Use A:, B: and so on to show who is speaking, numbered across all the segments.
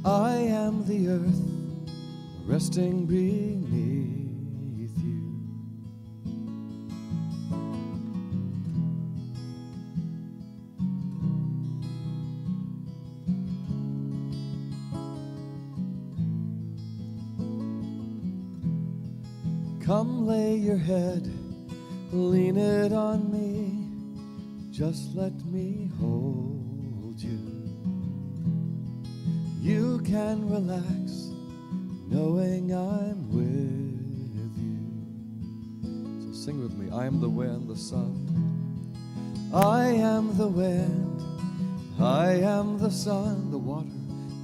A: I am the earth resting beneath you. Come lay your head, lean it on me, just let me hold you. You can relax, knowing I'm with you. So sing with me. I am the wind, the sun. I am the wind. I am the sun, the water.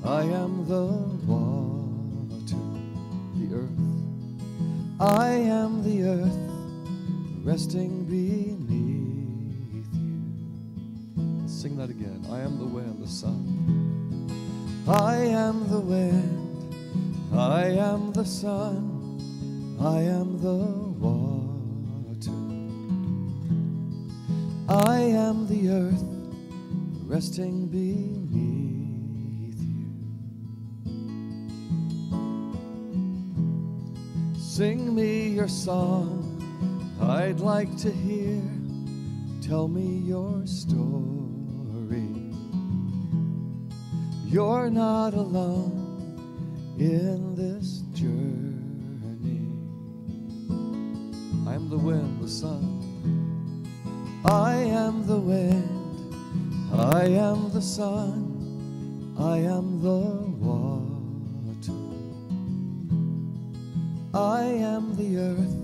A: I am the water, the earth. I am the earth, resting beneath you. Let's sing that again. I am the wind, the sun. I am the wind, I am the sun, I am the water. I am the earth, resting beneath you. Sing me your song, I'd like to hear. Tell me your story. You're not alone in this journey. I am the wind, the sun. I am the wind. I am the sun. I am the water. I am the earth,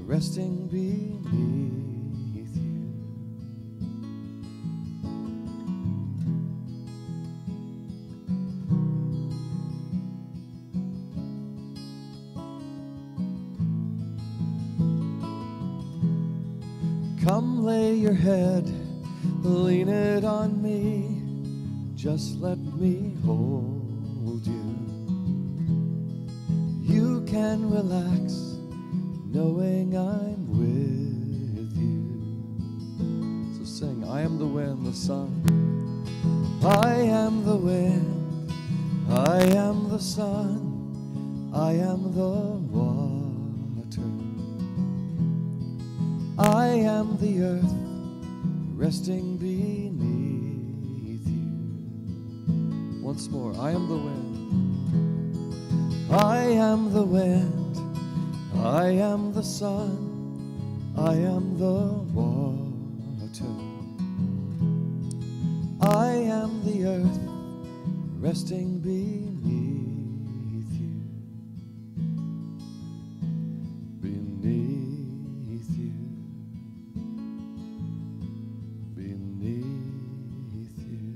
A: resting beneath you. Come lay your head, lean it on me, just let me hold you. You can relax, knowing I'm with you. So sing, I am the wind, the sun. I am the wind, I am the sun, I am the water. I am the earth, resting beneath you. Once more, I am the wind. I am the wind. I am the sun. I am the water. I am the earth, resting beneath you. Beneath you. Beneath you.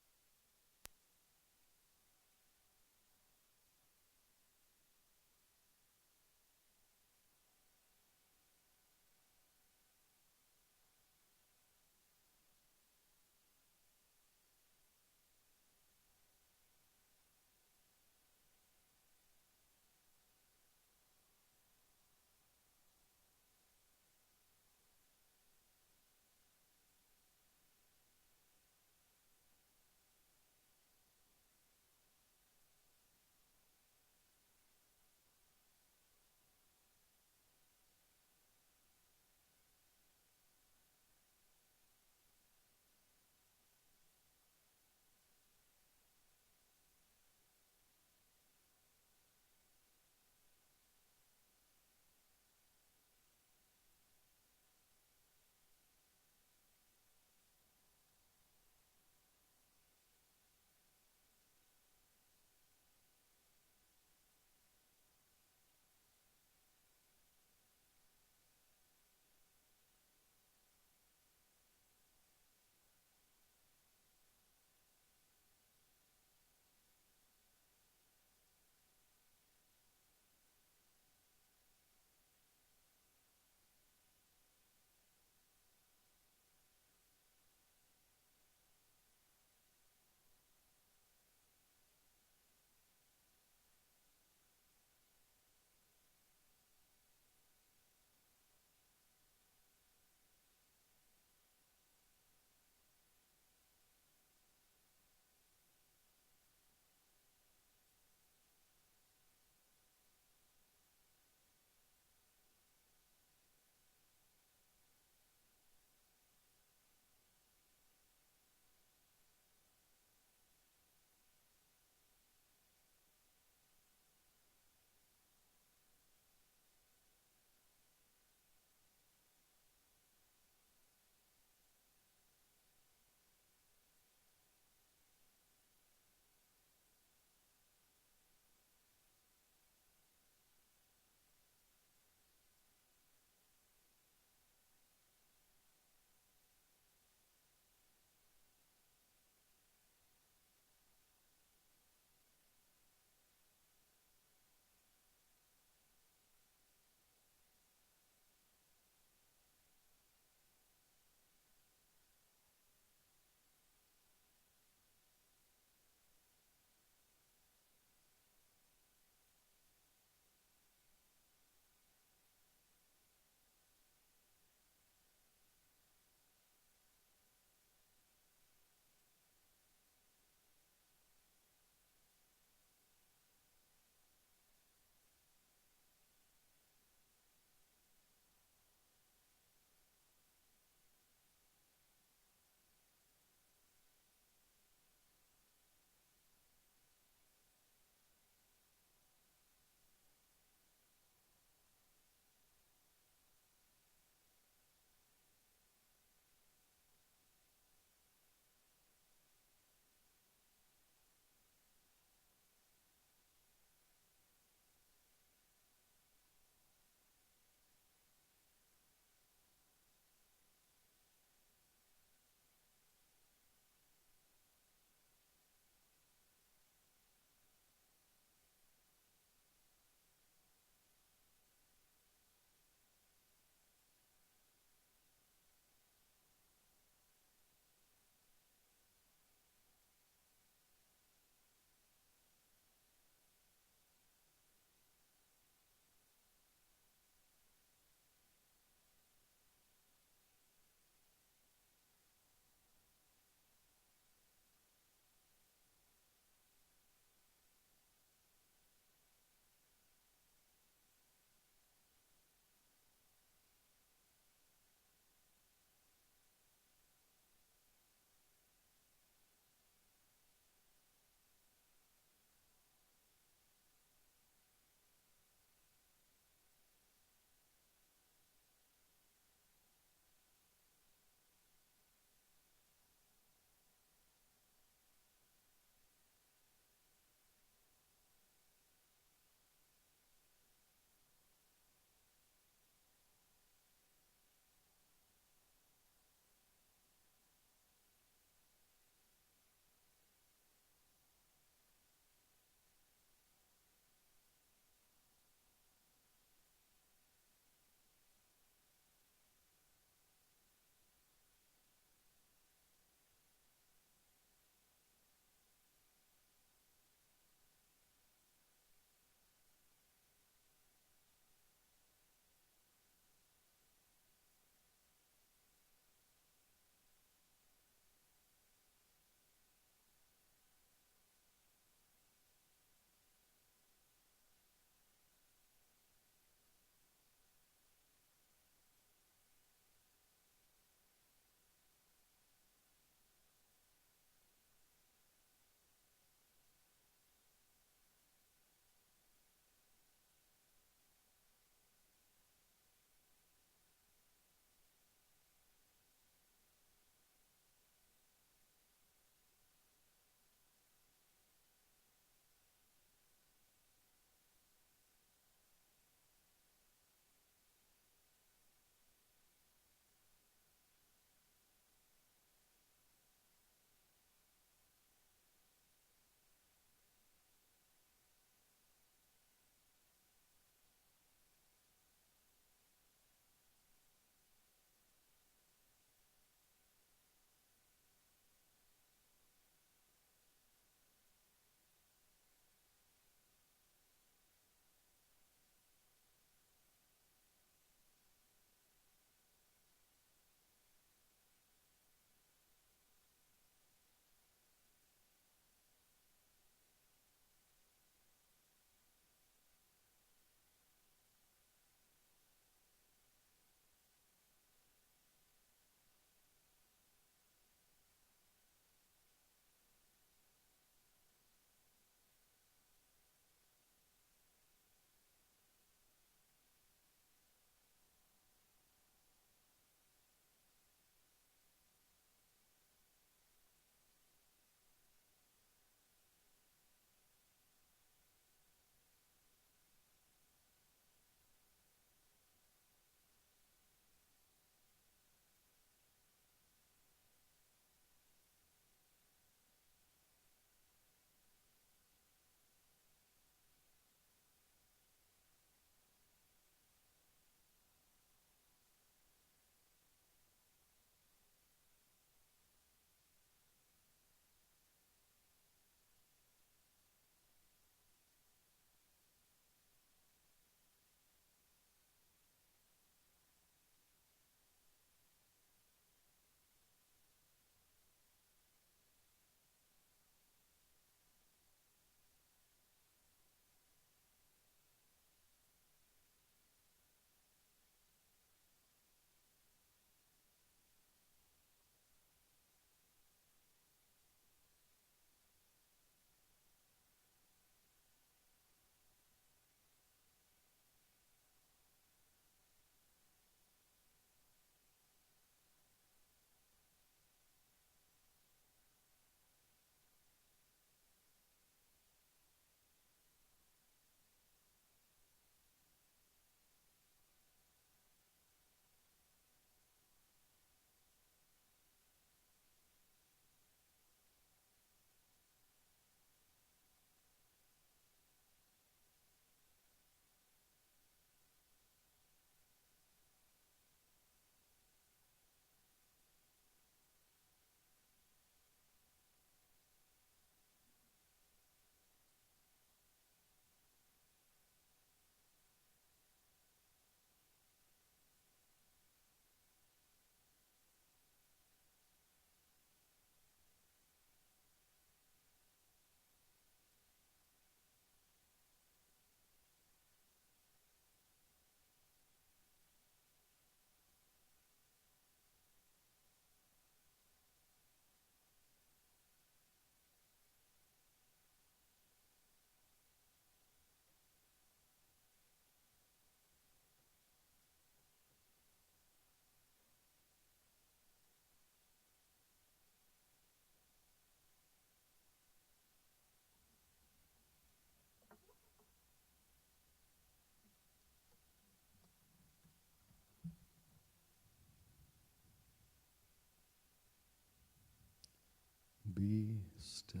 A: be still.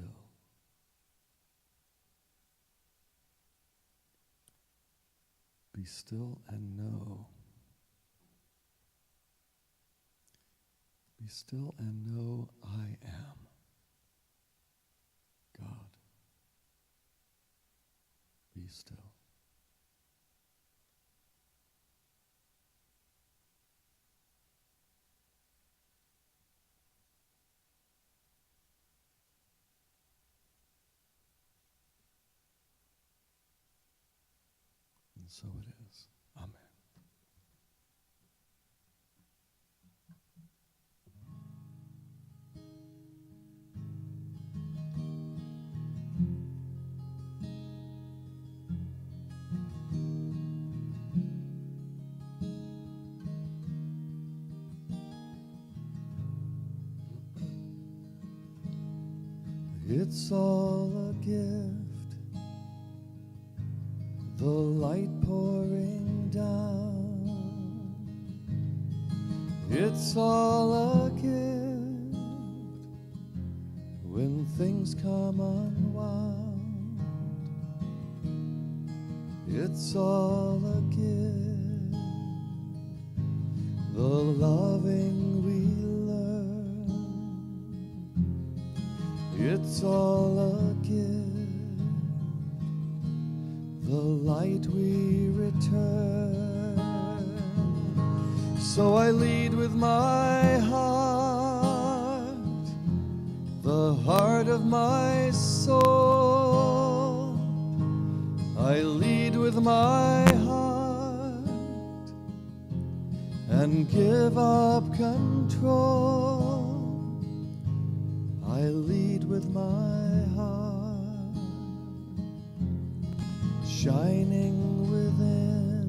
A: Be still and know. Be still and know I am God. Be still. And so it is. Amen. It's all a gift, the light pouring down. It's all a gift when things come unwound. It's all a gift, the loving we learn. It's all a gift, the light we return. So I lead with my heart, the heart of my soul. I lead with my heart and give up control. I lead with my heart, shining within.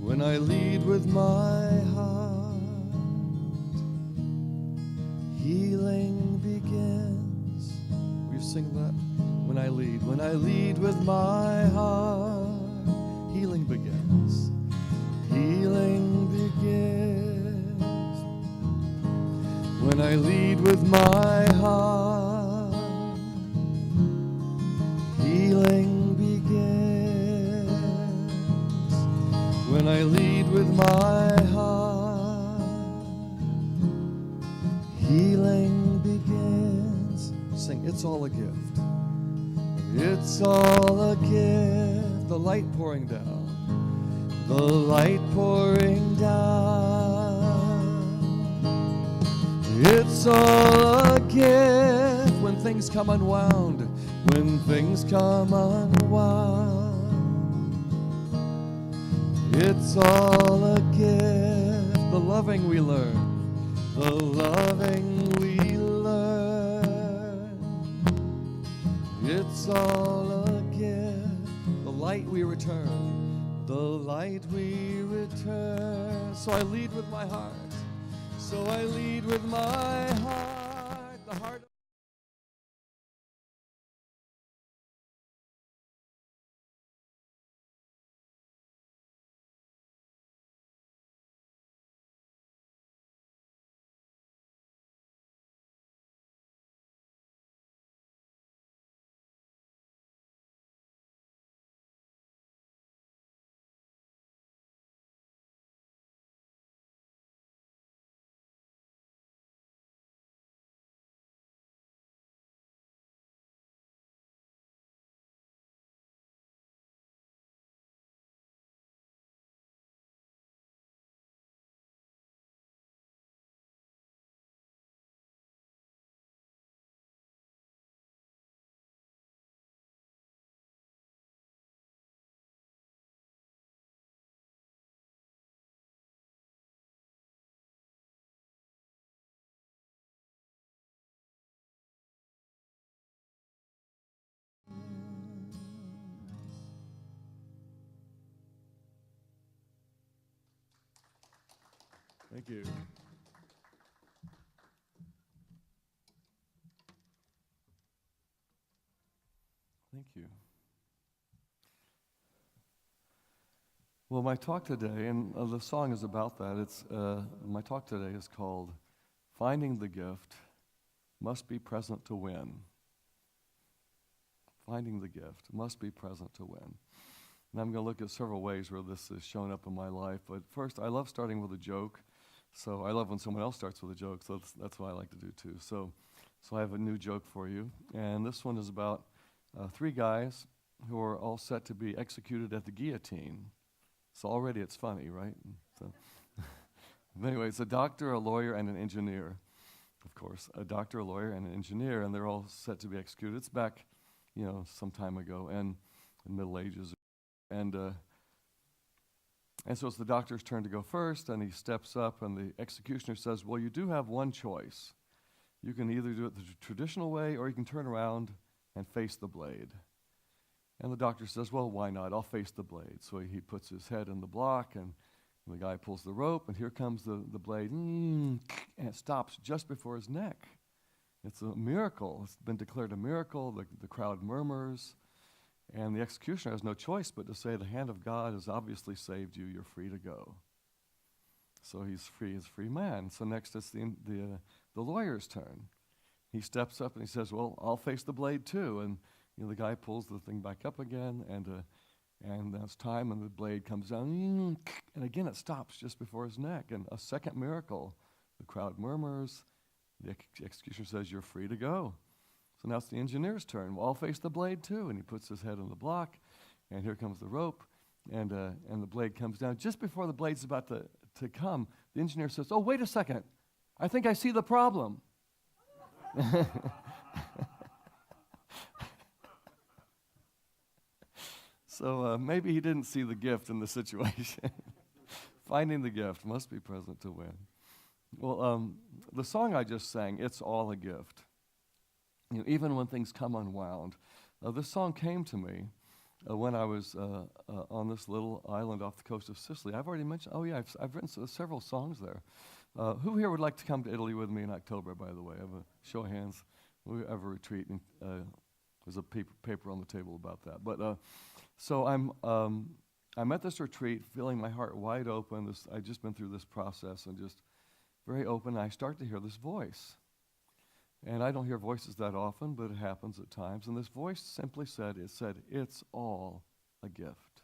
A: When I lead with my heart, healing begins. Will you sing that? When I lead with my heart, healing begins. Healing begins. When I lead with my heart, healing begins. When I lead with my heart, healing begins. Sing, it's all a gift. It's all a gift, the light pouring down, the light pouring down. It's all a gift when things come unwound, when things come unwound. It's all a gift, the loving we learn, the loving we learn. It's all a gift, the light we return, the light we return. So I lead with my heart. So I lead with my heart, the heart. Thank you. Thank you. Well, my talk today, and the song is about that. It's my talk today is called "Finding the Gift must be present to win. Finding the gift must be present to win. And I'm going to look at several ways where this has shown up in my life. But first, I love starting with a joke. So I love when someone else starts with a joke. So that's what I like to do too. So I have a new joke for you. And this one is about 3 guys who are all set to be executed at the guillotine. So already it's funny, right? So anyway, it's a doctor, a lawyer, and an engineer. Of course, a doctor, a lawyer, and an engineer, and they're all set to be executed. It's back, some time ago, and in the Middle Ages. And so it's the doctor's turn to go first, and he steps up, and the executioner says, well, you do have one choice. You can either do it the traditional way, or you can turn around and face the blade. And the doctor says, well, why not? I'll face the blade. So he puts his head in the block, and the guy pulls the rope, and here comes the blade, and it stops just before his neck. It's a miracle. It's been declared a miracle. The crowd murmurs, and the executioner has no choice but to say, the hand of God has obviously saved you. You're free to go. So he's free as a free man. So next it's the lawyer's turn. He steps up and he says, well, I'll face the blade too. And the guy pulls the thing back up again, and that's time, and the blade comes down, and again it stops just before his neck. And a second miracle. The crowd murmurs. The executioner says, you're free to go. So now it's the engineer's turn. Well, I'll face the blade too. And he puts his head on the block, and here comes the rope, and the blade comes down. Just before the blade's about to come, the engineer says, oh, wait a second. I think I see the problem. So maybe he didn't see the gift in the situation. Finding the gift must be present to win. Well, the song I just sang, It's All a Gift. Even when things come unwound. This song came to me when I was on this little island off the coast of Sicily. I've already mentioned, I've written several songs there. Who here would like to come to Italy with me in October, by the way? I have a show of hands. We have a retreat, and there's a paper on the table about that. But so I'm at this retreat feeling my heart wide open. I've just been through this process and just very open. I start to hear this voice. And I don't hear voices that often, but it happens at times. And this voice simply said, it's all a gift.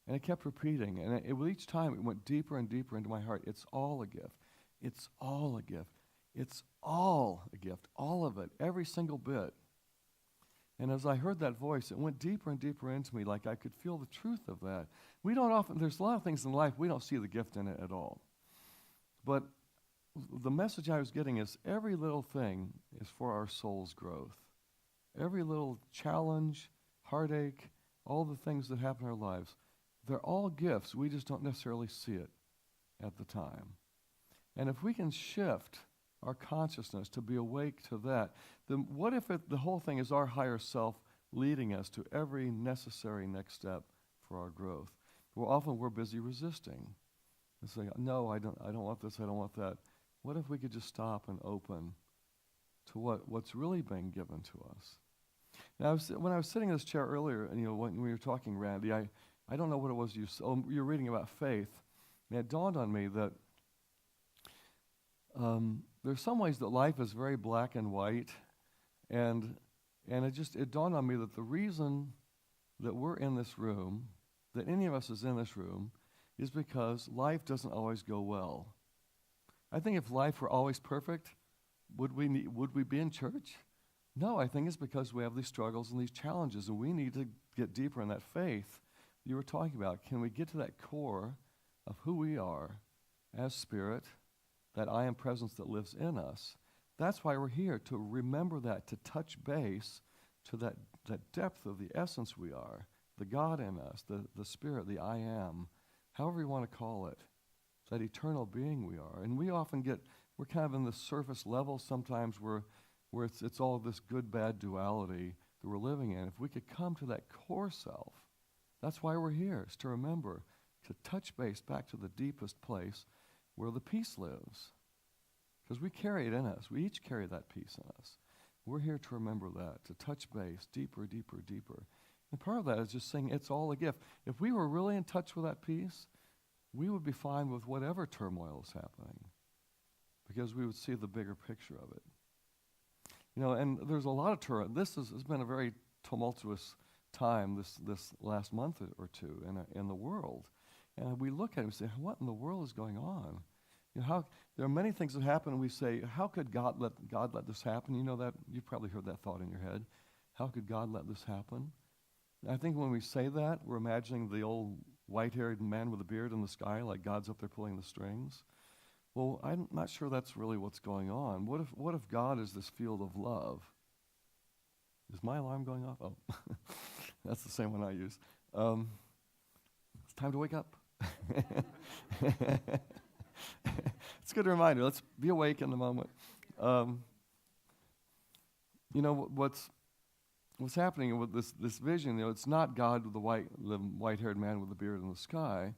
A: And it kept repeating. And with each time, it went deeper and deeper into my heart. It's all a gift. It's all a gift. It's all a gift. All of it. Every single bit. And as I heard that voice, it went deeper and deeper into me, like I could feel the truth of that. There's a lot of things in life, we don't see the gift in it at all. But the message I was getting is every little thing is for our soul's growth. Every little challenge, heartache, all the things that happen in our lives, they're all gifts. We just don't necessarily see it at the time. And if we can shift our consciousness to be awake to that, then what if the whole thing is our higher self leading us to every necessary next step for our growth? Well, often we're busy resisting and saying, no, I don't want this, I don't want that. What if we could just stop and open to what's really being given to us? Now, when I was sitting in this chair earlier, and when we were talking, Randy, I don't know what it was you're reading about faith, and it dawned on me that there's some ways that life is very black and white, and it dawned on me that the reason that we're in this room, that any of us is in this room, is because life doesn't always go well. I think if life were always perfect, would we be in church? No, I think it's because we have these struggles and these challenges, and we need to get deeper in that faith you were talking about. Can we get to that core of who we are as spirit, that I am presence that lives in us? That's why we're here, to remember that, to touch base to that depth of the essence we are, the God in us, the spirit, the I am, however you want to call it, that eternal being we are. And we often we're kind of in the surface level sometimes where it's all this good-bad duality that we're living in. If we could come to that core self, that's why we're here, is to remember, to touch base back to the deepest place where the peace lives. Because we carry it in us. We each carry that peace in us. We're here to remember that, to touch base deeper, deeper, deeper. And part of that is just saying it's all a gift. If we were really in touch with that peace, we would be fine with whatever turmoil is happening, because we would see the bigger picture of it. And there's a lot of turmoil. This has been a very tumultuous time this last month or two in the world. And we look at it and say, what in the world is going on? There are many things that happen, and we say, how could God let this happen? That you've probably heard that thought in your head. How could God let this happen? And I think when we say that, we're imagining the old white-haired man with a beard in the sky, like God's up there pulling the strings. Well, I'm not sure that's really what's going on. What if God is this field of love? Is my alarm going off? Oh, that's the same one I use. It's time to wake up. It's a good reminder. Let's be awake in the moment. What's happening with this vision? It's not God with the white-haired man with the beard in the sky.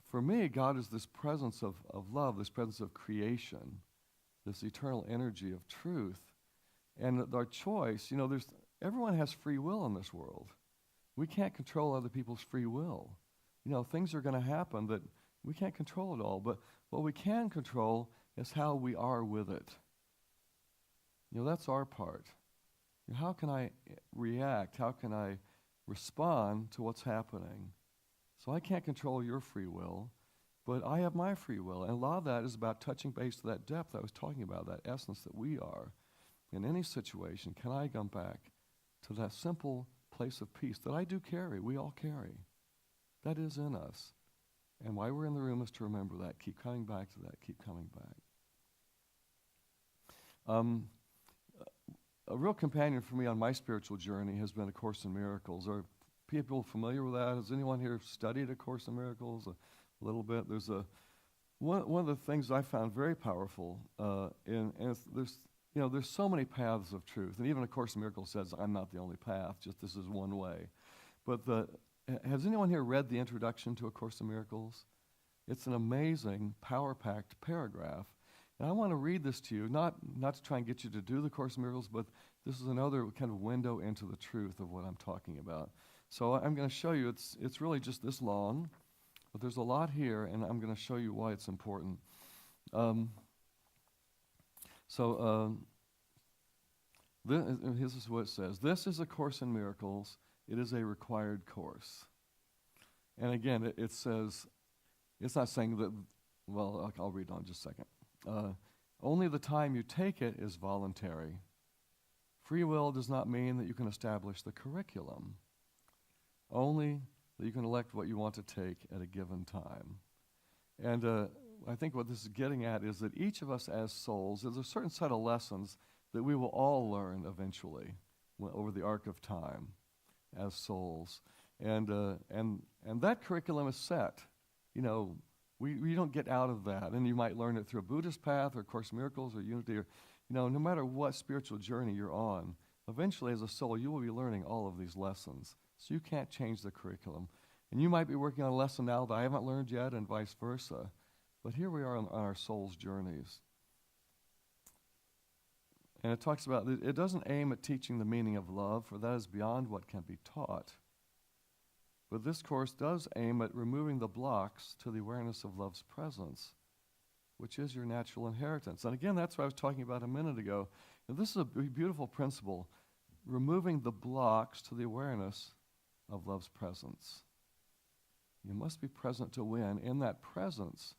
A: For me, God is this presence of love, this presence of creation, this eternal energy of truth. And our choice, everyone has free will in this world. We can't control other people's free will. Things are going to happen that we can't control it all. But what we can control is how we are with it. That's our part. How can I react? How can I respond to what's happening? So I can't control your free will, but I have my free will. And a lot of that is about touching base to that depth I was talking about, that essence that we are. In any situation, can I come back to that simple place of peace that I do carry, we all carry? That is in us. And why we're in the room is to remember that. Keep coming back to that. Keep coming back. A real companion for me on my spiritual journey has been A Course in Miracles. Are people familiar with that? Has anyone here studied A Course in Miracles a little bit? There's one of the things I found very powerful, there's so many paths of truth, and even A Course in Miracles says I'm not the only path, just this is one way. But has anyone here read the introduction to A Course in Miracles? It's an amazing, power-packed paragraph. And I want to read this to you, not to try and get you to do the Course in Miracles, but this is another kind of window into the truth of what I'm talking about. So I'm going to show you, it's really just this long, but there's a lot here, and I'm going to show you why it's important. This is what it says. This is A Course in Miracles. It is a required course. And again, it says, it's not saying that, well, I'll read on just a second. Only the time you take it is voluntary. Free will does not mean that you can establish the curriculum. Only that you can elect what you want to take at a given time. And I think what this is getting at is that each of us as souls, there's a certain set of lessons that we will all learn eventually over the arc of time as souls. And that curriculum is set. We don't get out of that. And you might learn it through a Buddhist path or Course in Miracles or Unity or, no matter what spiritual journey you're on, eventually as a soul you will be learning all of these lessons. So you can't change the curriculum. And you might be working on a lesson now that I haven't learned yet and vice versa. But here we are on our soul's journeys. And it talks about, it doesn't aim at teaching the meaning of love, for that is beyond what can be taught. But this course does aim at removing the blocks to the awareness of love's presence, which is your natural inheritance. And again, that's what I was talking about a minute ago. And this is a beautiful principle, removing the blocks to the awareness of love's presence. You must be present to win. In that presence,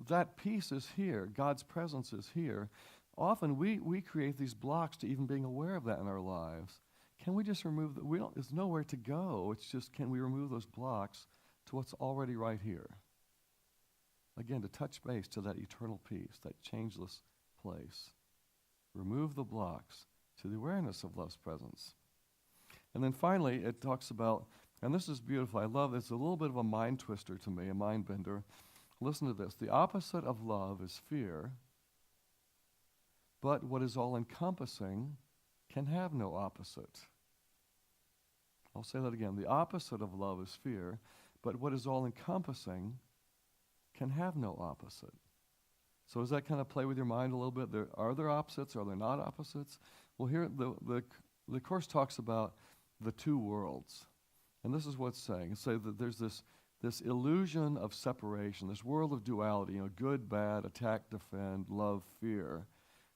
A: that peace is here. God's presence is here. Often we create these blocks to even being aware of that in our lives. Can we just remove there's nowhere to go. It's just, can we remove those blocks to what's already right here? Again, to touch base to that eternal peace, that changeless place. Remove the blocks to the awareness of love's presence. And then finally, it talks about, and this is beautiful, I love this, it's a little bit of a mind twister to me, a mind bender. Listen to this. The opposite of love is fear, but what is all-encompassing can have no opposite. I'll say that again. The opposite of love is fear, but what is all-encompassing can have no opposite. So does that kind of play with your mind a little bit? Are there opposites? Are there not opposites? Well, here the Course talks about the two worlds. And this is what it's saying. It's saying that there's this illusion of separation, this world of duality, good, bad, attack, defend, love, fear.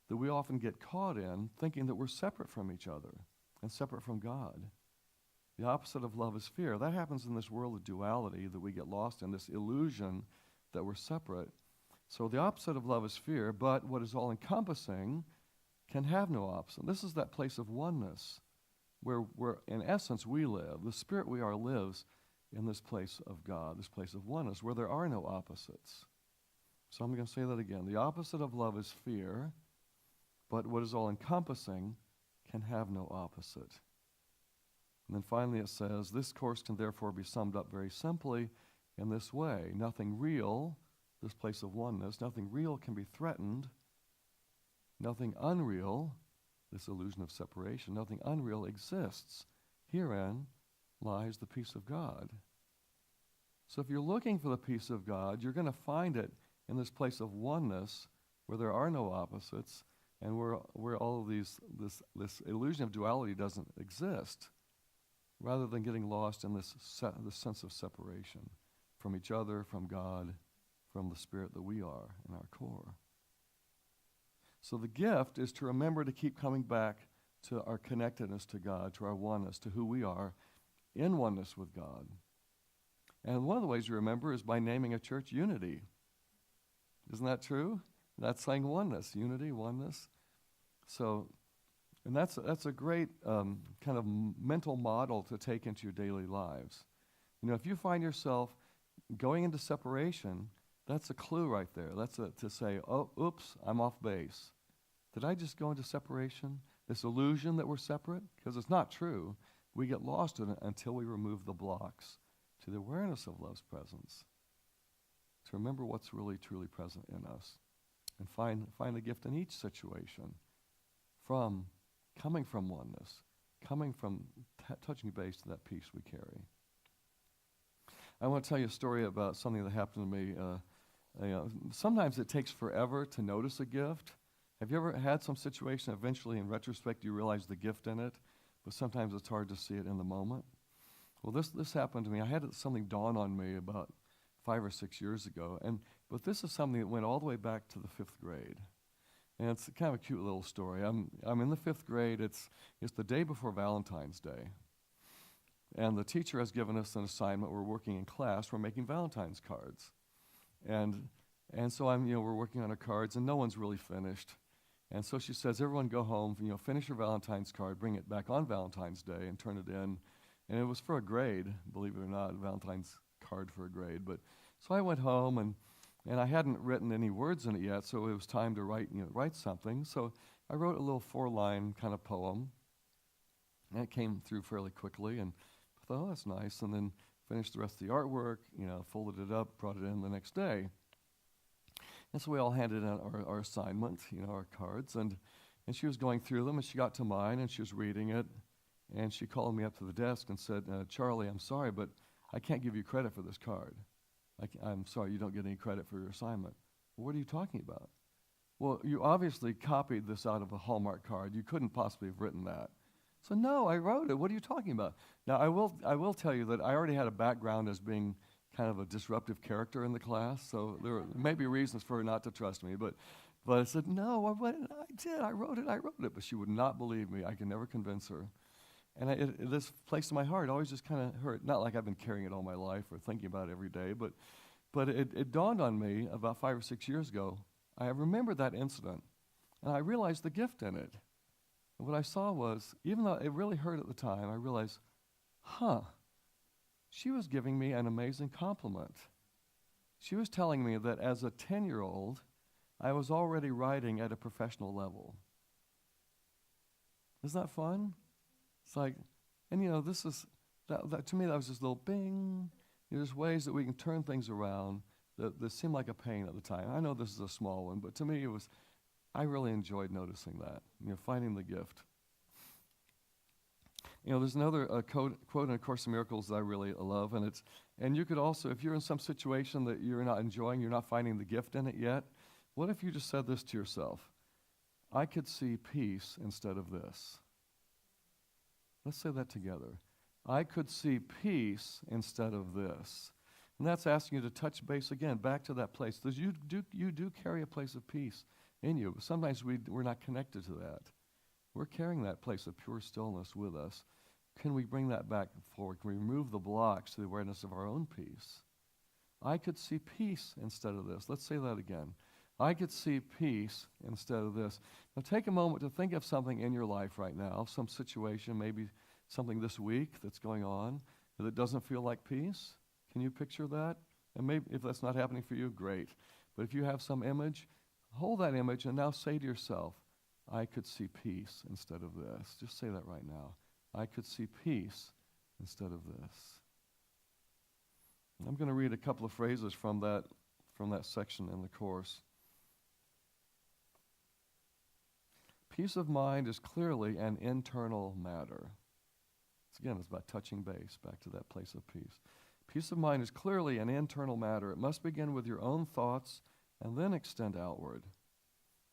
A: that we often get caught in, thinking that we're separate from each other and separate from God. The opposite of love is fear. That happens in this world of duality that we get lost in, this illusion that we're separate. So the opposite of love is fear, but what is all-encompassing can have no opposite. This is that place of oneness where in essence we live. The spirit we are lives in this place of God, this place of oneness, where there are no opposites. So I'm going to say that again. The opposite of love is fear, but what is all-encompassing can have no opposite. And then finally it says, this course can therefore be summed up very simply in this way. Nothing real, this place of oneness, nothing real can be threatened. Nothing unreal, this illusion of separation, nothing unreal exists. Herein lies the peace of God. So if you're looking for the peace of God, you're going to find it in this place of oneness where there are no opposites and where all of this illusion of duality doesn't exist, rather than getting lost in this sense of separation from each other, from God, from the spirit that we are in our core. So the gift is to remember to keep coming back to our connectedness to God, to our oneness, to who we are in oneness with God. And one of the ways you remember is by naming a church Unity. Isn't that true? That's saying oneness, unity, oneness. So, and that's a great kind of mental model to take into your daily lives. You know, if you find yourself going into separation, that's a clue right there. That's to say, oh, oops, I'm off base. Did I just go into separation? This illusion that we're separate? Because it's not true. We get lost in it until we remove the blocks to the awareness of love's presence. To remember what's really, truly present in us. And find the gift in each situation. Coming from oneness. Coming from touching base to that peace we carry. I want to tell you a story about something that happened to me. Sometimes it takes forever to notice a gift. Have you ever had some situation, eventually in retrospect you realize the gift in it, but sometimes it's hard to see it in the moment? Well, this happened to me. I had something dawn on me about 5 or 6 years ago, but this is something that went all the way back to the 5th grade. And it's kind of a cute little story. I'm in the 5th grade. It's the day before Valentine's Day. And the teacher has given us an assignment. We're working in class. We're making Valentine's cards. And so we're working on our cards, and no one's really finished. And so she says, everyone go home, finish your Valentine's card, bring it back on Valentine's Day and turn it in. And it was for a grade, believe it or not, a Valentine's card for a grade. But so I went home, and I hadn't written any words in it yet, so it was time to write something. So I wrote a little 4-line kind of poem, and it came through fairly quickly, and I thought, oh, that's nice, and then finished the rest of the artwork, folded it up, brought it in the next day. And so we all handed in our assignment, our cards, and she was going through them, and she got to mine, and she was reading it, and she called me up to the desk and said, Charlie, I'm sorry, but I can't give you credit for this card. I'm sorry, you don't get any credit for your assignment. What are you talking about? Well, you obviously copied this out of a Hallmark card. You couldn't possibly have written that. So no, I wrote it. What are you talking about? Now, I will tell you that I already had a background as being kind of a disruptive character in the class, so there may be reasons for her not to trust me, but I said, no, I wrote it, but she would not believe me. I could never convince her. And this place in my heart always just kind of hurt. Not like I've been carrying it all my life or thinking about it every day, but it dawned on me about 5 or 6 years ago. I remembered that incident, and I realized the gift in it. And what I saw was, even though it really hurt at the time, I realized, she was giving me an amazing compliment. She was telling me that as a 10-year-old, I was already writing at a professional level. Isn't that fun? It's like, and this is, that to me that was just a little bing. There's ways that we can turn things around that seemed like a pain at the time. I know this is a small one, but to me I really enjoyed noticing that, finding the gift. There's another quote in A Course in Miracles that I really love, and you could also, if you're in some situation that you're not enjoying, you're not finding the gift in it yet, what if you just said this to yourself? I could see peace instead of this. Let's say that together. I could see peace instead of this. And that's asking you to touch base again, back to that place. Because you do carry a place of peace
B: in you. But sometimes we're not connected to that. We're carrying that place of pure stillness with us. Can we bring that back forward? Can we remove the blocks to the awareness of our own peace? I could see peace instead of this. Let's say that again. I could see peace instead of this. Now take a moment to think of something in your life right now, some situation, maybe something this week that's going on that doesn't feel like peace. Can you picture that? And maybe if that's not happening for you, great. But if you have some image, hold that image and now say to yourself, I could see peace instead of this. Just say that right now. I could see peace instead of this. I'm going to read a couple of phrases from that section in the course. Peace of mind is clearly an internal matter. It's about touching base, back to that place of peace. Peace of mind is clearly an internal matter. It must begin with your own thoughts and then extend outward.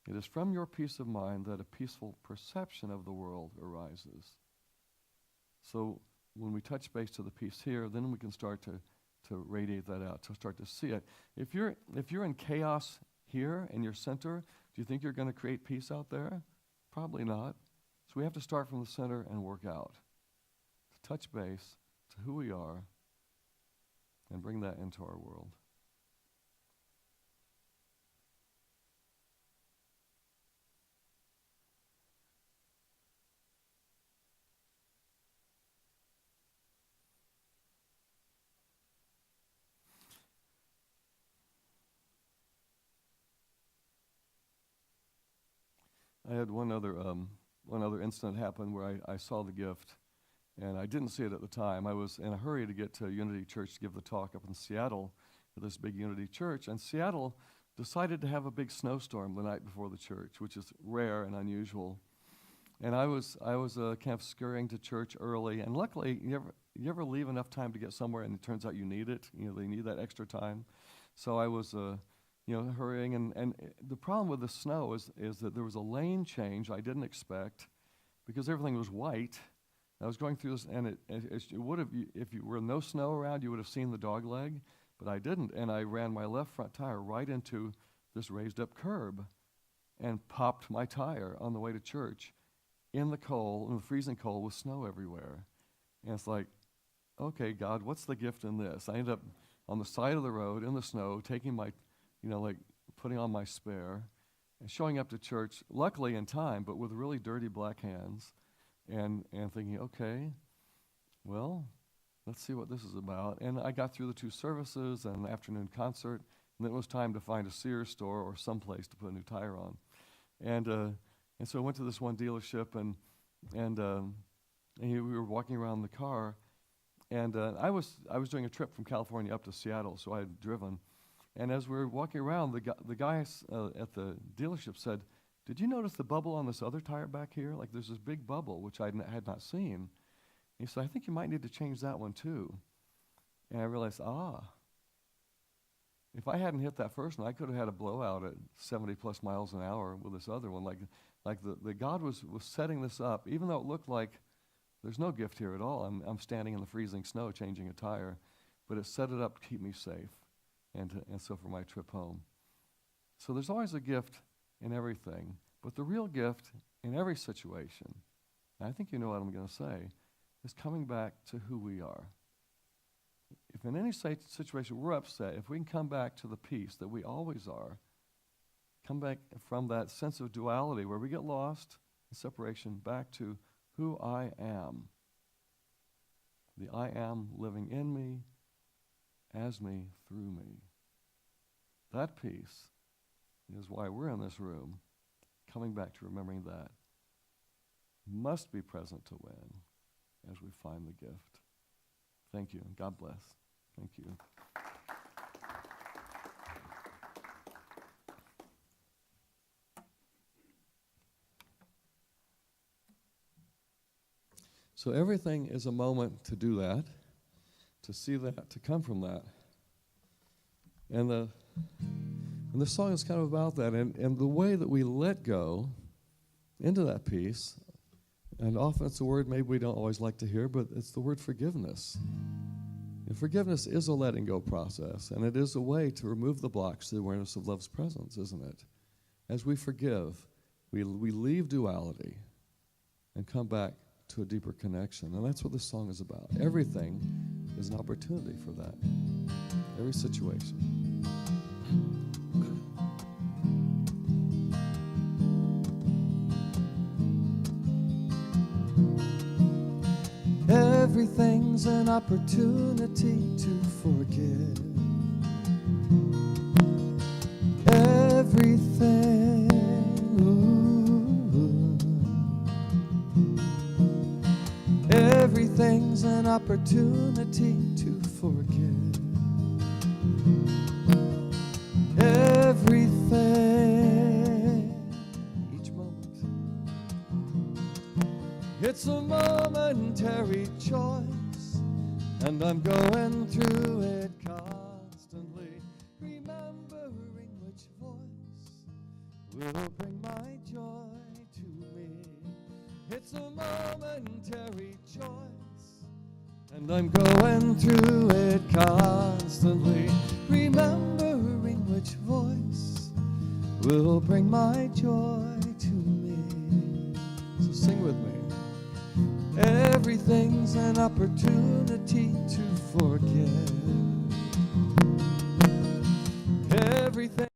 B: It is from your peace of mind that a peaceful perception of the world arises. So when we touch base to the peace here, then we can start to radiate that out, to start to see it. If you're in chaos here in your center, do you think you're going to create peace out there? Probably not. So we have to start from the center and work out. To touch base to who we are and bring that into our world. I had one other incident happen where I saw the gift, and I didn't see it at the time. I was in a hurry to get to Unity Church to give the talk up in Seattle at this big Unity Church, and Seattle decided to have a big snowstorm the night before the church, which is rare and unusual. And I was kind of scurrying to church early, and luckily, you ever leave enough time to get somewhere, and it turns out you need it. They need that extra time. So I was hurrying, and the problem with the snow is that there was a lane change I didn't expect because everything was white. I was going through this, and it would have, if you were no snow around, you would have seen the dog leg, but I didn't, and I ran my left front tire right into this raised up curb and popped my tire on the way to church in the freezing cold with snow everywhere. And it's like, okay, God, what's the gift in this? I ended up on the side of the road in the snow, taking my putting on my spare and showing up to church, luckily in time, but with really dirty black hands, and thinking, okay, well, let's see what this is about. And I got through the 2 services and an afternoon concert, and then it was time to find a Sears store or someplace to put a new tire on. And so I went to this one dealership, and we were walking around the car, and I was doing a trip from California up to Seattle, so I had driven. And as we were walking around, the guy at the dealership said, did you notice the bubble on this other tire back here? Like there's this big bubble, which I had not seen. He said, I think you might need to change that one too. And I realized, if I hadn't hit that first one, I could have had a blowout at 70 plus miles an hour with this other one. Like the God was setting this up, even though it looked like there's no gift here at all. I'm standing in the freezing snow changing a tire, but it set it up to keep me safe. And so for my trip home. So there's always a gift in everything, but the real gift in every situation, and I think you know what I'm going to say, is coming back to who we are. If in any situation we're upset, if we can come back to the peace that we always are, come back from that sense of duality where we get lost in separation back to who I am. The I am living in me, as me, through me. That peace is why we're in this room, coming back to remembering that must be present to win as we find the gift. Thank you, and God bless. Thank you. So everything is a moment to do that, to see that, to come from that. And the song is kind of about that. And the way that we let go into that peace, and often it's a word maybe we don't always like to hear, but it's the word forgiveness. And forgiveness is a letting go process, and it is a way to remove the blocks to the awareness of love's presence, isn't it? As we forgive, we leave duality and come back to a deeper connection. And that's what this song is about. Everything is an opportunity for that. Every situation.
A: Everything's an opportunity to forgive. Everything, everything's an opportunity to forgive. Everything, each moment, it's a momentary choice, and I'm going through it constantly, remembering which voice will bring my joy to me. It's a momentary choice, and I'm going through it constantly, remembering which voice will bring my joy to me. So sing with me. Everything's an opportunity to forgive. Everything.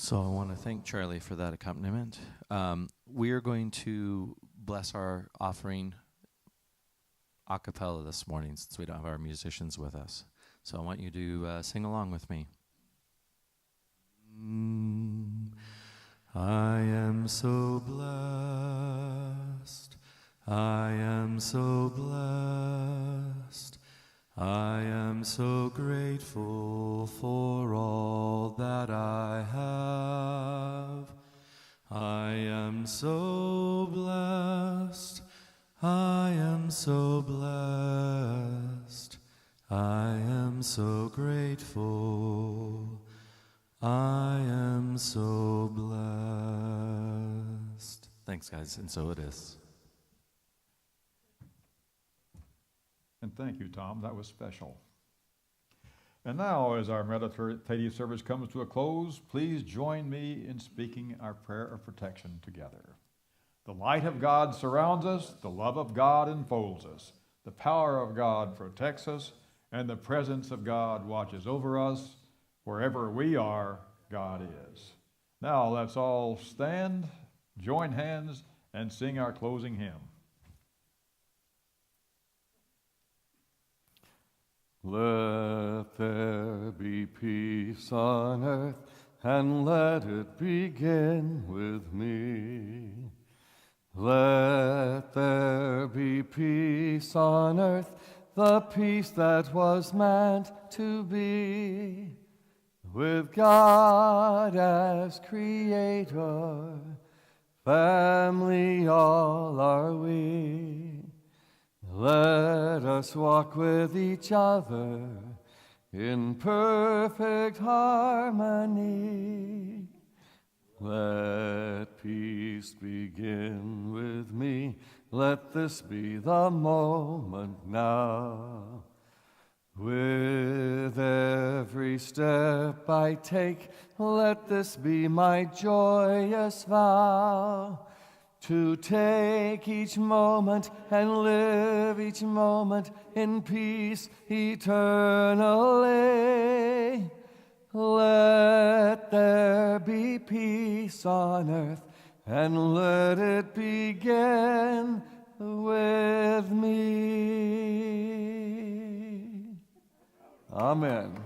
C: So I want to thank Charlie for that accompaniment. We are going to bless our offering a cappella this morning since we don't have our musicians with us. So I want you to sing along with me. I am so blessed. I am so blessed. I am so grateful for all that I have. I am so blessed. I am so blessed. I am so grateful. I am so blessed. Thanks, guys, and so it is.
D: And thank you, Tom. That was special. And now, as our meditative service comes to a close, please join me in speaking our prayer of protection together. The light of God surrounds us, the love of God enfolds us, the power of God protects us, and the presence of God watches over us. Wherever we are, God is. Now let's all stand, join hands, and sing our closing hymn.
B: Let there be peace on earth, and let it begin with me. Let there be peace on earth, the peace that was meant to be. With God as Creator, family all are we. Let us walk with each other in perfect harmony. Let peace begin with me. Let this be the moment now. With every step I take, let this be my joyous vow. To take each moment and live each moment in peace eternally. Let there be peace on earth, and let it begin with me. Amen.